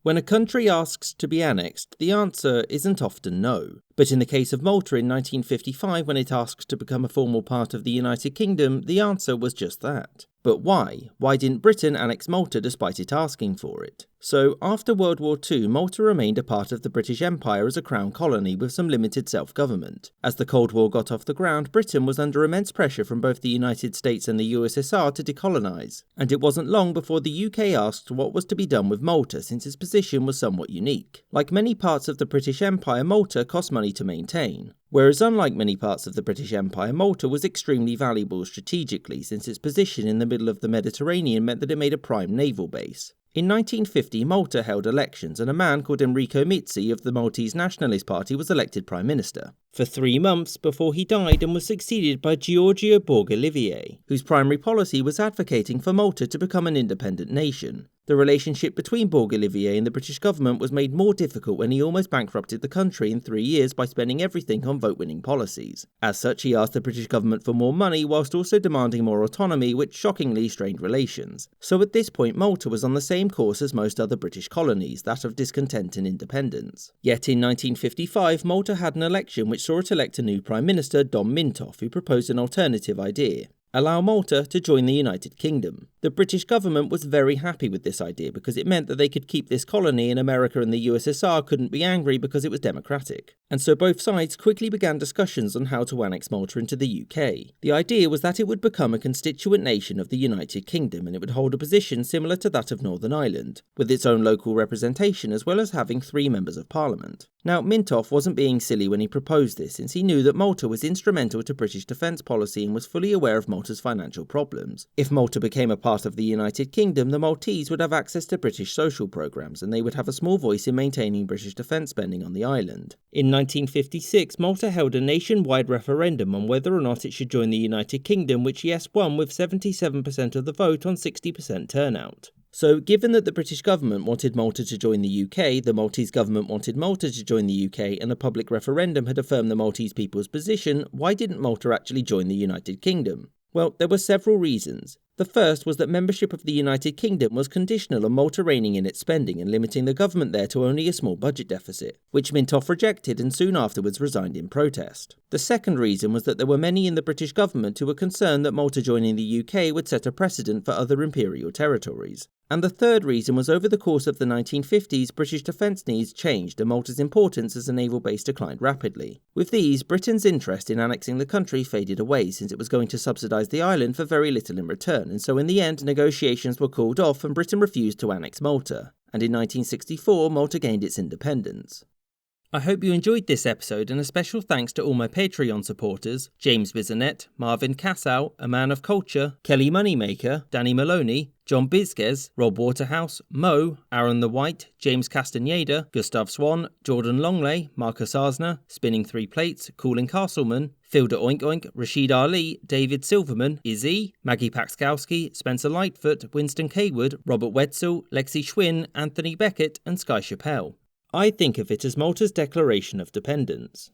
When a country asks to be annexed, the answer isn't often no. But in the case of Malta in 1955, when it asked to become a formal part of the United Kingdom, the answer was just that. But why? Why didn't Britain annex Malta despite it asking for it? So, after World War II, Malta remained a part of the British Empire as a crown colony with some limited self-government. As the Cold War got off the ground, Britain was under immense pressure from both the United States and the USSR to decolonise, and it wasn't long before the UK asked what was to be done with Malta since its position was somewhat unique. Like many parts of the British Empire, Malta cost money to maintain. Whereas unlike many parts of the British Empire, Malta was extremely valuable strategically since its position in the middle of the Mediterranean meant that it made a prime naval base. In 1950, Malta held elections and a man called Enrico Mizzi of the Maltese Nationalist Party was elected Prime Minister for 3 months before he died and was succeeded by Giorgio Borg-Olivier, whose primary policy was advocating for Malta to become an independent nation. The relationship between Borg-Olivier and the British government was made more difficult when he almost bankrupted the country in 3 years by spending everything on vote-winning policies. As such, he asked the British government for more money whilst also demanding more autonomy, which shockingly strained relations. So at this point, Malta was on the same course as most other British colonies, that of discontent and independence. Yet in 1955, Malta had an election which saw it elect a new Prime Minister, Dom Mintoff, who proposed an alternative idea: allow Malta to join the United Kingdom. The British government was very happy with this idea because it meant that they could keep this colony and America and the USSR couldn't be angry because it was democratic. And so both sides quickly began discussions on how to annex Malta into the UK. The idea was that it would become a constituent nation of the United Kingdom and it would hold a position similar to that of Northern Ireland, with its own local representation as well as having 3 members of parliament. Now, Mintoff wasn't being silly when he proposed this, since he knew that Malta was instrumental to British defence policy and was fully aware of Malta's financial problems. If Malta became a part of the United Kingdom, the Maltese would have access to British social programmes and they would have a small voice in maintaining British defence spending on the island. In 1956, Malta held a nationwide referendum on whether or not it should join the United Kingdom, which yes won with 77% of the vote on 60% turnout. So, given that the British government wanted Malta to join the UK, the Maltese government wanted Malta to join the UK, and a public referendum had affirmed the Maltese people's position, why didn't Malta actually join the United Kingdom? Well, there were several reasons. The first was that membership of the United Kingdom was conditional on Malta reining in its spending and limiting the government there to only a small budget deficit, which Mintoff rejected and soon afterwards resigned in protest. The second reason was that there were many in the British government who were concerned that Malta joining the UK would set a precedent for other imperial territories. And the third reason was over the course of the 1950s, British defence needs changed and Malta's importance as a naval base declined rapidly. With these, Britain's interest in annexing the country faded away since it was going to subsidise the island for very little in return, and so in the end negotiations were called off and Britain refused to annex Malta. And in 1964, Malta gained its independence. I hope you enjoyed this episode, and a special thanks to all my Patreon supporters: James Bisonette, Marvin Cassow, A Man of Culture, Kelly Moneymaker, Danny Maloney, John Bizquez, Rob Waterhouse, Mo, Aaron the White, James Castaneda, Gustav Swan, Jordan Longley, Marcus Arsner, Spinning 3 Plates, Colin Castleman, Filda Oink Oink, Rashid Ali, David Silverman, Izzy, Maggie Paxkowski, Spencer Lightfoot, Winston Kaywood, Robert Wetzel, Lexi Schwinn, Anthony Beckett and Sky Chappelle. I think of it as Malta's declaration of dependence.